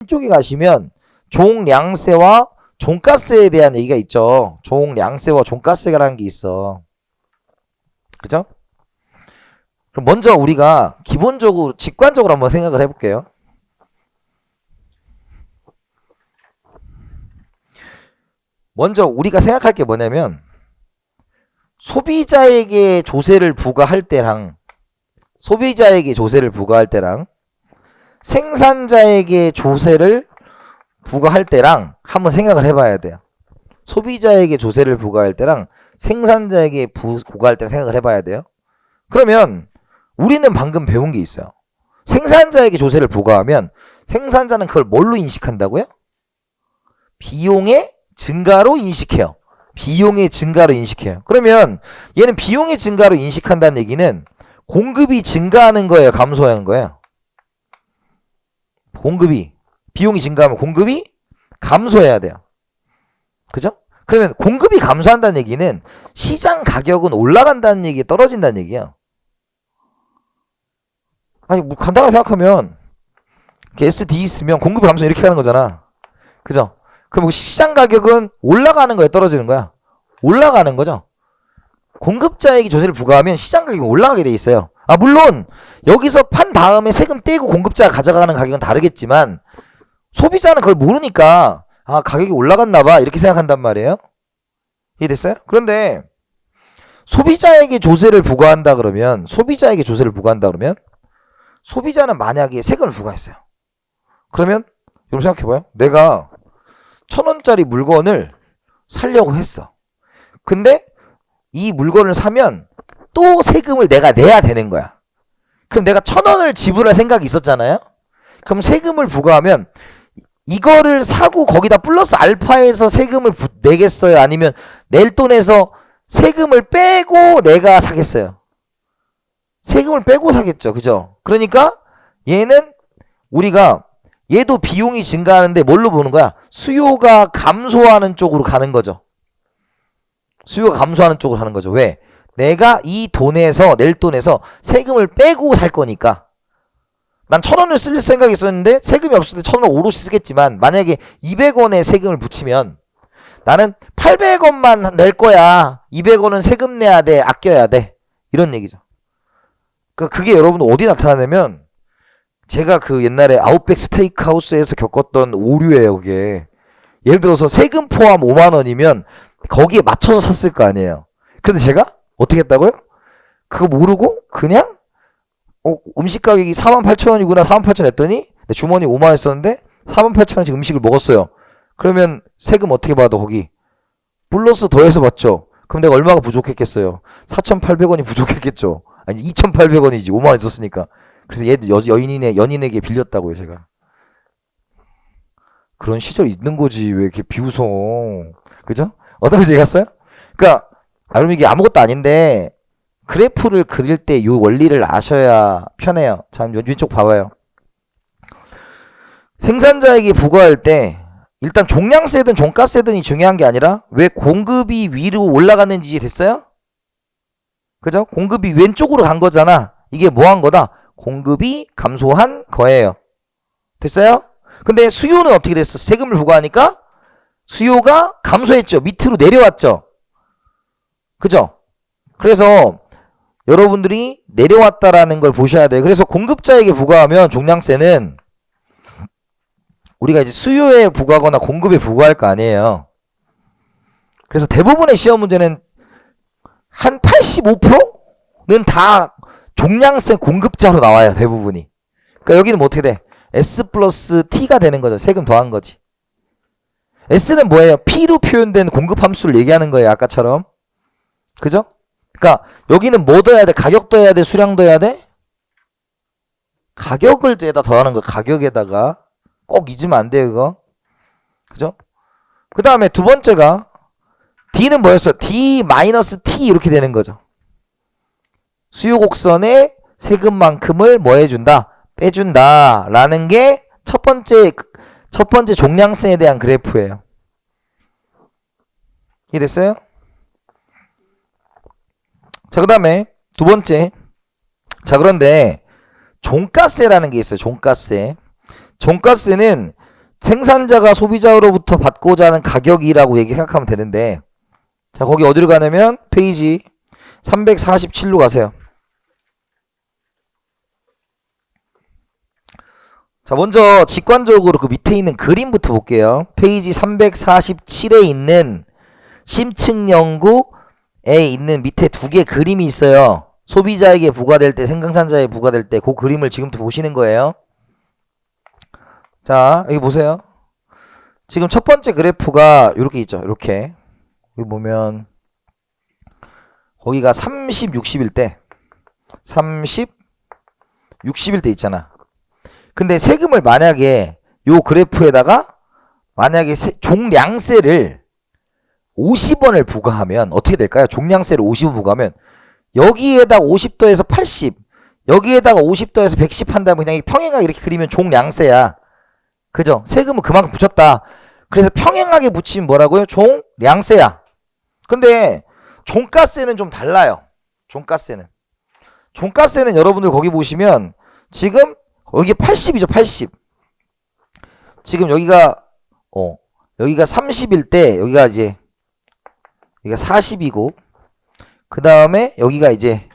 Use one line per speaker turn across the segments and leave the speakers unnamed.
한쪽에 가시면 종량세와 종가세에 대한 얘기가 있죠. 종량세와 종가세라는 게 있어. 그죠? 그럼 먼저 우리가 기본적으로 직관적으로 한번 생각을 해볼게요. 먼저 우리가 생각할 게 뭐냐면 소비자에게 조세를 부과할 때랑 생산자에게 조세를 부과할 때랑 한번 생각을 해봐야 돼요. 소비자에게 조세를 부과할 때랑 생산자에게 부과할 때랑 생각을 해봐야 돼요. 그러면 우리는 방금 배운 게 있어요. 생산자에게 조세를 부과하면 생산자는 그걸 뭘로 인식한다고요? 비용의 증가로 인식해요. 비용의 증가로 인식해요. 그러면 얘는 비용의 증가로 인식한다는 얘기는 공급이 증가하는 거예요? 감소하는 거예요? 비용이 증가하면 공급이 감소해야 돼요. 그죠? 그러면 공급이 감소한다는 얘기는 시장 가격은 올라간다는 얘기, 떨어진다는 얘기예요. 아니, 뭐 간단하게 생각하면 SD 있으면 공급이 감소 이렇게 가는 거잖아. 그죠? 그럼 시장 가격은 올라가는 거야, 떨어지는 거야? 올라가는 거죠. 공급자에게 조세를 부과하면 시장 가격이 올라가게 돼 있어요. 아, 물론 여기서 판 다음에 세금 떼고 공급자가 가져가는 가격은 다르겠지만 소비자는 그걸 모르니까 아, 가격이 올라갔나 봐 이렇게 생각한단 말이에요. 이해됐어요? 그런데 소비자에게 조세를 부과한다 그러면 소비자는 만약에 세금을 부과했어요. 그러면 여러분 생각해봐요. 내가 1,000원짜리 물건을 사려고 했어. 근데 이 물건을 사면 또 세금을 내가 내야 되는 거야. 그럼 내가 1,000원을 지불할 생각이 있었잖아요. 그럼 세금을 부과하면 이거를 사고 거기다 플러스 알파에서 세금을 내겠어요? 아니면 낼 돈에서 세금을 빼고 내가 사겠어요? 세금을 빼고 사겠죠. 그죠? 그러니까 얘도 비용이 증가하는데 뭘로 보는 거야? 수요가 감소하는 쪽으로 가는 거죠. 왜? 내가 이 돈에서, 낼 돈에서 세금을 빼고 살 거니까. 난 1,000원을 쓸 생각이 있었는데 세금이 없을 때 1,000원 오롯이 쓰겠지만 만약에 200원에 세금을 붙이면 나는 800원만 낼 거야. 200원은 세금 내야 돼. 아껴야 돼. 이런 얘기죠. 그게 여러분 어디 나타나냐면 제가 그 옛날에 아웃백 스테이크하우스에서 겪었던 오류예요. 그게. 예를 들어서 세금 포함 5만원이면 거기에 맞춰서 샀을 거 아니에요. 근데 제가 어떻게 했다고요? 그거 모르고 그냥 음식 가격이 48,000원이구나 48,000원 했더니 내 주머니 5만원 썼는데 48,000원씩 음식을 먹었어요. 그러면 세금 어떻게 받아 거기? 플러스 더해서 받죠. 그럼 내가 얼마가 부족했겠어요? 4,800원이 부족했겠죠. 아니 2,800원이지 5만원 썼으니까. 그래서 얘도 연인에게 빌렸다고요 제가. 그런 시절이 있는 거지 왜 이렇게 비웃어. 그죠? 어떤 거 얘기했어요? 그러니까 여러분 이게 아무것도 아닌데 그래프를 그릴 때 이 원리를 아셔야 편해요. 자, 왼쪽 봐봐요. 생산자에게 부과할 때 일단 종량세든 종가세든이 중요한 게 아니라 왜 공급이 위로 올라갔는지 됐어요? 그죠? 공급이 왼쪽으로 간 거잖아. 이게 뭐 한 거다? 공급이 감소한 거예요. 됐어요? 근데 수요는 어떻게 됐어? 세금을 부과하니까 수요가 감소했죠. 밑으로 내려왔죠. 그죠? 그래서 여러분들이 내려왔다라는 걸 보셔야 돼요. 그래서 공급자에게 부과하면 종량세는 우리가 이제 수요에 부과하거나 공급에 부과할 거 아니에요. 그래서 대부분의 시험 문제는 한 85%는 다 종량세 공급자로 나와요. 대부분이. 그러니까 여기는 뭐 어떻게 돼? S 플러스 T가 되는 거죠. 세금 더한 거지. S는 뭐예요? P로 표현된 공급 함수를 얘기하는 거예요. 아까처럼. 그죠? 그러니까 여기는 뭐 더해야 돼? 가격 더해야 돼? 수량 더해야 돼? 가격을 에다 더하는 거. 가격에다가 꼭 잊으면 안 돼요. 그거. 그죠? 그 다음에 두 번째가 D는 뭐였어? D-T 이렇게 되는 거죠. 수요 곡선의 세금만큼을 뭐 해준다? 빼준다 라는 게 첫 번째 종량세에 대한 그래프예요. 이해됐어요? 자, 그 다음에 두 번째. 자, 그런데 종가세라는 게 있어요. 종가세. 종가세는 생산자가 소비자로부터 받고자 하는 가격이라고 생각하면 되는데, 자, 거기 어디로 가냐면 페이지 347로 가세요. 자, 먼저 직관적으로 그 밑에 있는 그림부터 볼게요. 페이지 347에 있는 심층 연구에 있는 밑에 두 개 그림이 있어요. 소비자에게 부과될 때, 생산자에게 부과될 때 그 그림을 지금부터 보시는 거예요. 자, 여기 보세요. 지금 첫 번째 그래프가 이렇게 있죠. 이렇게. 여기 보면 거기가 30, 60일 때 30, 60일 때 있잖아. 근데 세금을 만약에 요 그래프에다가 만약에 종량세를 50원을 부과하면 어떻게 될까요? 종량세를 50원 부과하면 여기에다가 50도에서 80, 여기에다가 50도에서 110 한다면 그냥 평행하게 이렇게 그리면 종량세야. 그죠? 세금을 그만큼 붙였다. 그래서 평행하게 붙이면 뭐라고요? 종량세야. 근데 종가세는 좀 달라요. 종가세는 여러분들 거기 보시면 지금 여기 80이죠. 80. 지금 여기가 30일 때 여기가 이제 여기가 40이고 그 다음에 여기가 이제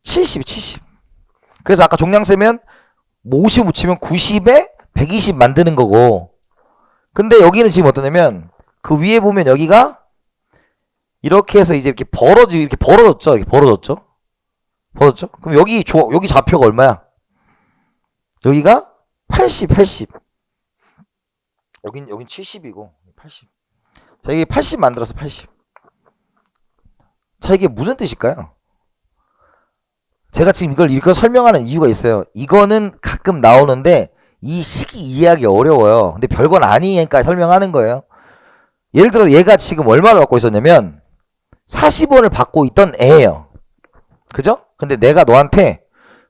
70. 그래서 아까 종량세면 50 붙이면 90에 120 만드는 거고, 근데 여기는 지금 어떠냐면 그 위에 보면 여기가 이렇게 해서 이제 이렇게 벌어졌죠. 이렇게 벌어졌죠. 그럼 여기 좌표가 얼마야? 여기가 80. 여긴 70이고 80. 자, 이게 80 만들어서 80. 자, 이게 무슨 뜻일까요? 제가 지금 이걸 이렇게 설명하는 이유가 있어요. 이거는 가끔 나오는데 이 식이 이해하기 어려워요. 근데 별건 아니니까 설명하는 거예요. 예를 들어 얘가 지금 얼마를 받고 있었냐면 40원을 받고 있던 애예요. 그죠? 근데 내가 너한테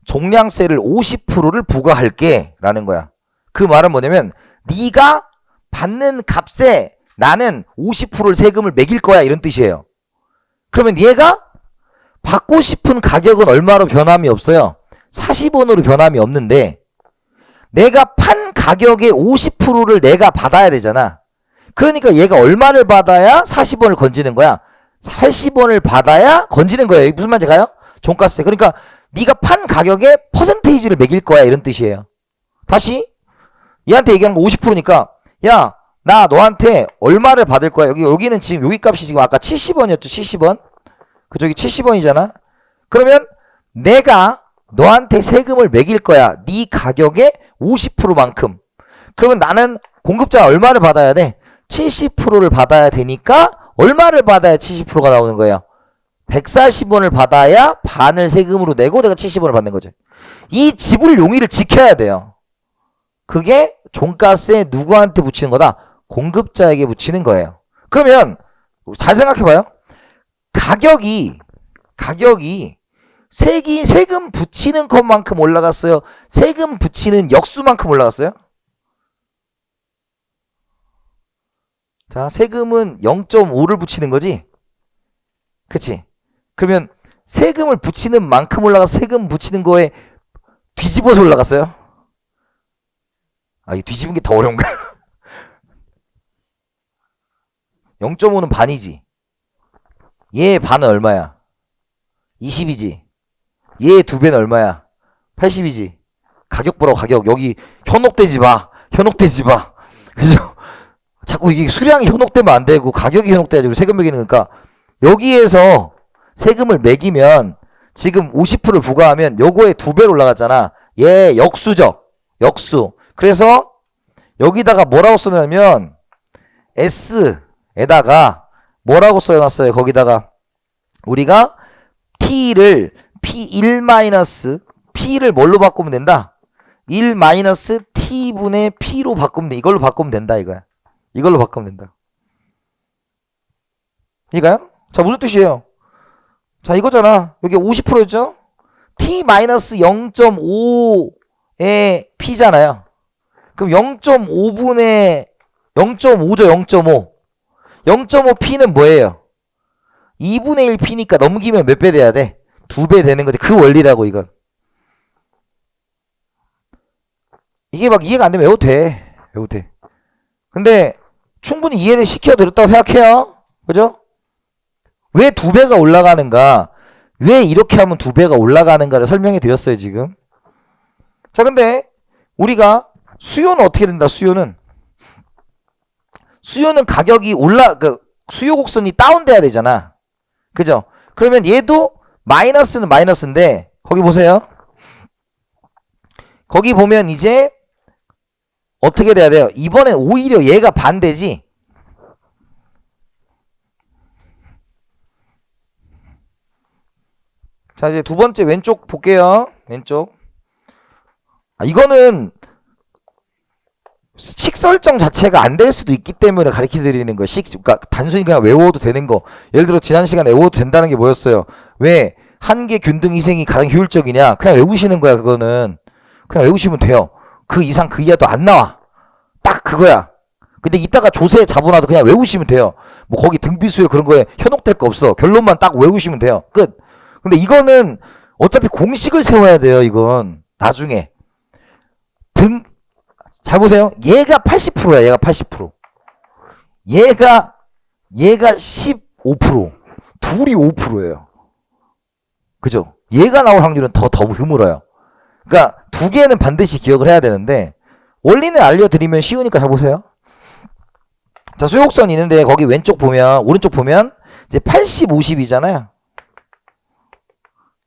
종량세를 50%를 부과할게 라는 거야. 그 말은 뭐냐면 네가 받는 값에 나는 50%를 세금을 매길 거야 이런 뜻이에요. 그러면 얘가 받고 싶은 가격은 얼마로 변함이 없어요. 40원으로 변함이 없는데 내가 판 가격의 50%를 내가 받아야 되잖아. 그러니까 얘가 얼마를 받아야 40원을 건지는 거야? 80원을 받아야 건지는 거예요. 이게 무슨 말인지 가요? 종가세. 그러니까 네가 판 가격의 퍼센테이지를 매길 거야 이런 뜻이에요. 다시 얘한테 얘기하는 거 50%니까 야, 나 너한테 얼마를 받을 거야? 여기는 지금 여기 값이 지금 아까 70원이었죠. 70원. 그쪽이 70원이잖아. 그러면 내가 너한테 세금을 매길 거야. 네 가격의 50%만큼. 그러면 나는 공급자가 얼마를 받아야 돼? 70%를 받아야 되니까 얼마를 받아야 70%가 나오는 거예요? 140원을 받아야 반을 세금으로 내고 내가 70원을 받는 거죠. 이 지불 용의를 지켜야 돼요. 그게 종가세 누구한테 붙이는 거다? 공급자에게 붙이는 거예요. 그러면 잘 생각해봐요. 가격이 세금 붙이는 것만큼 올라갔어요? 세금 붙이는 역수만큼 올라갔어요? 자, 세금은 0.5를 붙이는 거지? 그치? 그러면 세금을 붙이는 만큼 올라가서 세금 붙이는 거에 뒤집어서 올라갔어요? 아, 이 뒤집은 게 더 어려운가? 0.5는 반이지. 얘 반은 얼마야? 20이지. 얘 두 배는 얼마야? 80이지. 가격 보라고 가격. 여기 현혹되지 마. 그죠? 자꾸 이게 수량이 현혹되면 안 되고 가격이 현혹돼가지고 세금 매기는 거니까 여기에서 세금을 매기면 지금 50%를 부과하면 요거에 두 배로 올라갔잖아. 얘 역수죠. 역수. 그래서 여기다가 뭐라고 써냐면 S에다가 뭐라고 써놨어요? 거기다가 우리가 T를 P1- P를 뭘로 바꾸면 된다? 1-T분의 P로 바꾸면 돼. 이걸로 바꾸면 된다 이거야. 이걸로 바꾸면 된다. 이거요? 자, 무슨 뜻이에요? 자, 이거잖아. 여기 50%였죠? T-0.5의 P잖아요. 그럼 0.5분의 0.5죠. 0.5. 0.5P는 뭐예요? 2분의 1 P니까 넘기면 몇 배 돼야 돼? 2배 되는 거지. 그 원리라고 이건. 이게 막 이해가 안 되면 외워도 돼. 못해. 근데 충분히 이해는 시켜드렸다고 생각해요. 그죠? 왜 2배가 올라가는가? 왜 이렇게 하면 2배가 올라가는가를 설명해 드렸어요, 지금. 자, 근데 우리가 수요는 어떻게 된다, 수요는 가격이 수요 곡선이 다운돼야 되잖아. 그죠? 그러면 얘도 마이너스는 마이너스인데, 거기 보세요. 거기 보면 이제 어떻게 돼야 돼요? 이번엔 오히려 얘가 반대지. 자, 이제 두 번째 왼쪽 볼게요. 왼쪽. 이거는 식 설정 자체가 안 될 수도 있기 때문에 가르쳐 드리는 거예요. 그러니까 단순히 그냥 외워도 되는 거. 예를 들어 지난 시간에 외워도 된다는 게 뭐였어요? 왜 한계 균등 희생이 가장 효율적이냐? 그냥 외우시는 거야. 그거는 그냥 외우시면 돼요. 그 이상 그 이하도 안 나와. 딱 그거야. 근데 이따가 조세 잡아놔도 그냥 외우시면 돼요. 뭐 거기 등비수열 그런 거에 현혹될 거 없어. 결론만 딱 외우시면 돼요. 끝. 근데 이거는 어차피 공식을 세워야 돼요. 이건 나중에 잘 보세요. 얘가 80%야. 얘가 80%. 얘가 15%. 둘이 5%예요. 그죠? 얘가 나올 확률은 더 드물어요. 그러니까 두 개는 반드시 기억을 해야 되는데 원리는 알려드리면 쉬우니까 잘 보세요. 자, 수요곡선이 있는데 거기 오른쪽 보면 이제 80, 50이잖아요.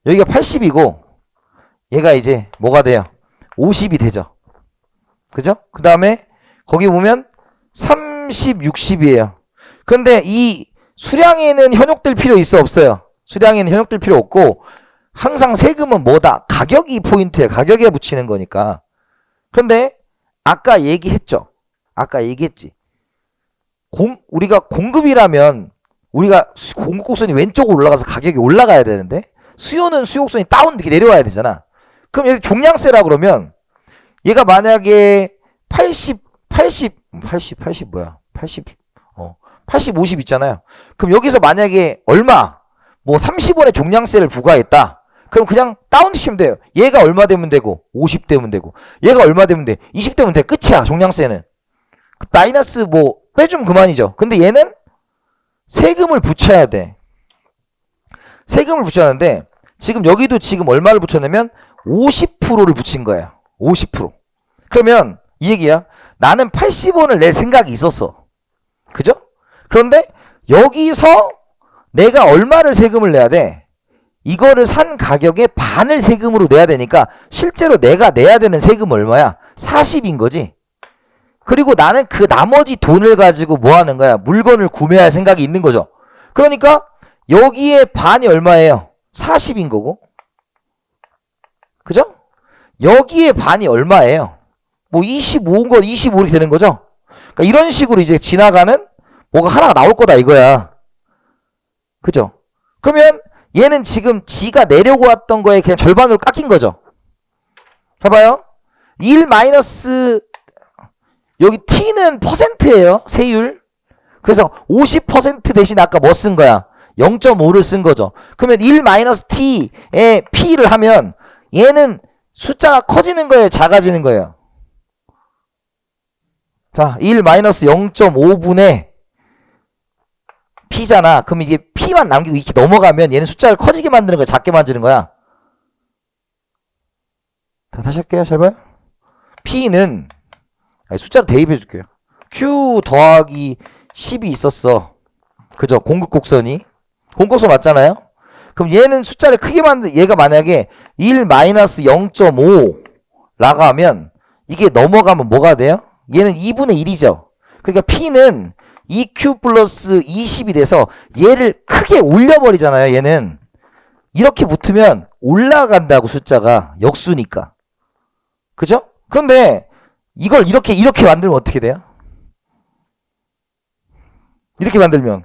여기가 80이고 얘가 이제 뭐가 돼요? 50이 되죠. 그죠? 그 다음에 거기 보면 30, 60이에요. 근데 이 수량에는 현혹될 필요 있어 없어요? 수량에는 현혹될 필요 없고 항상 세금은 뭐다? 가격이 포인트예요. 가격에 붙이는 거니까. 근데 아까 얘기했죠. 아까 얘기했지. 우리가 공급이라면 우리가 공급곡선이 왼쪽으로 올라가서 가격이 올라가야 되는데 수요는 수요곡선이 다운 이렇게 내려와야 되잖아. 그럼 여기 종량세라 그러면 얘가 만약에 80 뭐야? 80 50 있잖아요. 그럼 여기서 만약에 얼마? 뭐 30원의 종량세를 부과했다. 그럼 그냥 다운시키면 돼요. 얘가 얼마 되면 되고 50 되면 되고 얘가 얼마 되면 돼? 20 되면 돼. 끝이야. 종량세는. 마이너스 뭐 빼주면 그만이죠. 근데 얘는 세금을 붙여야 돼. 세금을 붙여야 하는데 지금 여기도 지금 얼마를 붙였냐면 50%를 붙인 거예요. 50%. 그러면 이 얘기야. 나는 80원을 낼 생각이 있었어. 그죠? 그런데 여기서 내가 얼마를 세금을 내야 돼? 이거를 산 가격의 반을 세금으로 내야 되니까 실제로 내가 내야 되는 세금 얼마야? 40인 거지. 그리고 나는 그 나머지 돈을 가지고 뭐 하는 거야? 물건을 구매할 생각이 있는 거죠. 그러니까 여기에 반이 얼마예요? 40인 거고. 그죠? 여기에 반이 얼마예요? 뭐 25인 건 25 이렇게 되는 거죠. 그러니까 이런 식으로 이제 지나가는 뭐가 하나가 나올 거다 이거야. 그죠? 그러면 얘는 지금 지가 내려고 왔던 거에 그냥 절반으로 깎인 거죠. 해봐요. 1 마이너스 여기 t는 퍼센트예요. 세율. 그래서 50% 대신 아까 뭐 쓴 거야? 0.5를 쓴 거죠. 그러면 1 마이너스 t에 p를 하면 얘는 숫자가 커지는 거예요? 작아지는 거예요? 자, 1 마이너스 0.5분의 p잖아. 그럼 이게 p만 남기고 이렇게 넘어가면 얘는 숫자를 커지게 만드는 거야? 작게 만드는 거야? 다시 할게요. 잘 봐요. p는 숫자로 대입해 줄게요. q 더하기 10이 있었어. 그죠? 공급곡선이. 공급곡선 맞잖아요? 그럼 얘는 숫자를 크게 얘가 만약에 1 마이너스 0.5라고 하면 이게 넘어가면 뭐가 돼요? 얘는 2분의 1이죠. 그러니까 p는 2q 플러스 20이 돼서 얘를 크게 올려버리잖아요. 얘는 이렇게 붙으면 올라간다고 숫자가 역수니까. 그죠? 그런데 이걸 이렇게 만들면 어떻게 돼요? 이렇게 만들면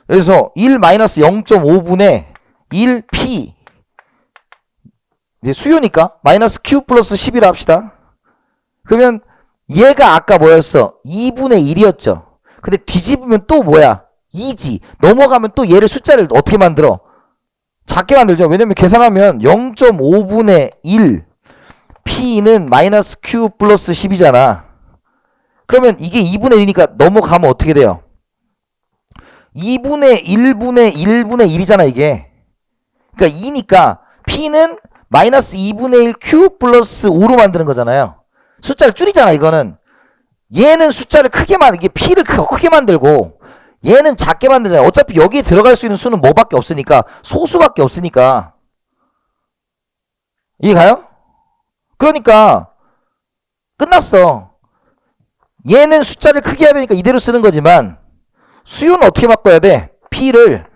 그래서 1 마이너스 0.5분의 1p 이제 수요니까 마이너스 q 플러스 10이라 합시다. 그러면 얘가 아까 뭐였어? 2분의 1이었죠. 근데 뒤집으면 또 뭐야? 2지. 넘어가면 또 얘를 숫자를 어떻게 만들어? 작게 만들죠. 왜냐면 계산하면 0.5분의 1 p는 마이너스 q 플러스 10이잖아. 그러면 이게 2분의 1이니까 넘어가면 어떻게 돼요? 2분의 1분의 1분의 1이잖아 이게. 그러니까 2니까 P는 마이너스 2분의 1 Q 플러스 5로 만드는 거잖아요. 숫자를 줄이잖아 이거는. 얘는 숫자를 크게 이게 P를 크게 만들고 얘는 작게 만들잖아요. 어차피 여기에 들어갈 수 있는 수는 뭐밖에 없으니까 소수밖에 없으니까. 이해가요? 그러니까 끝났어. 얘는 숫자를 크게 해야 되니까 이대로 쓰는 거지만 수요는 어떻게 바꿔야 돼? P를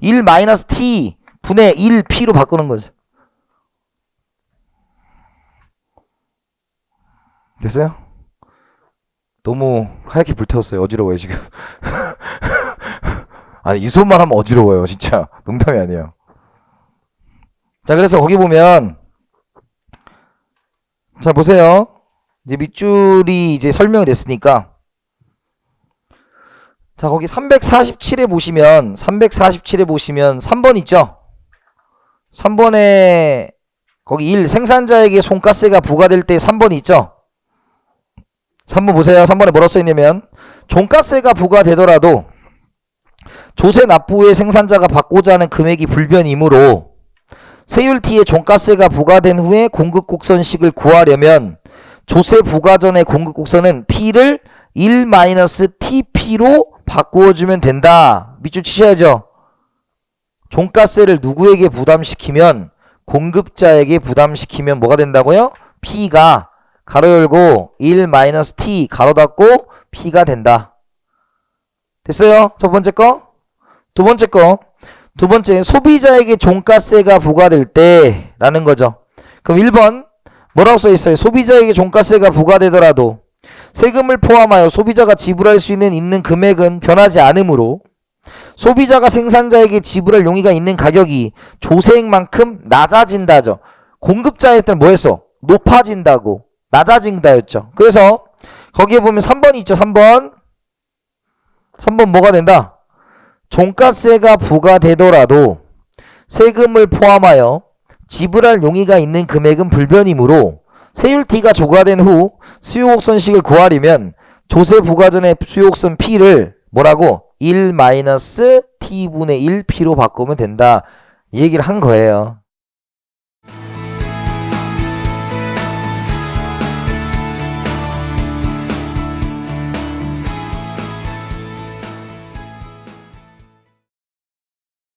1-T 분의 1P로 바꾸는 거죠. 됐어요? 너무 하얗게 불태웠어요. 어지러워요 지금. 아니 이 손만 하면 어지러워요 진짜. 농담이 아니에요. 자 그래서 거기 보면 자 보세요. 이제 밑줄이 이제 설명이 됐으니까 자 거기 347에 보시면 347에 있죠. 3번에 거기 1 생산자에게 손가스가 부과될 때 3번이 있죠. 3번 보세요. 3번에 뭐라고 써있냐면 종가세가 부과되더라도 조세 납부 후에 생산자가 받고자 하는 금액이 불변이므로 세율T에 종가세가 부과된 후에 공급곡선식을 구하려면 조세 부과 전의 공급곡선은 P를 1-TP로 바꾸어주면 된다. 밑줄 치셔야죠. 종가세를 누구에게 부담시키면 공급자에게 부담시키면 뭐가 된다고요? P가 가로 열고 1-T 가로 닫고 P가 된다. 됐어요? 첫 번째 거. 두 번째 거. 두 번째 소비자에게 종가세가 부과될 때 라는 거죠. 그럼 1번 뭐라고 써있어요? 소비자에게 종가세가 부과되더라도 세금을 포함하여 소비자가 지불할 수 있는 금액은 변하지 않으므로 소비자가 생산자에게 지불할 용의가 있는 가격이 조세액만큼 낮아진다죠. 공급자일 때는 뭐 했어? 높아진다고. 낮아진다였죠. 그래서 거기에 보면 3번이 있죠. 3번 뭐가 된다? 종가세가 부과되더라도 세금을 포함하여 지불할 용의가 있는 금액은 불변이므로 세율T가 조과된 후 수요곡선식을 구하려면 조세 부과 전의 수요곡선 P를 뭐라고? 1-T분의 1P로 바꾸면 된다. 이 얘기를 한 거예요.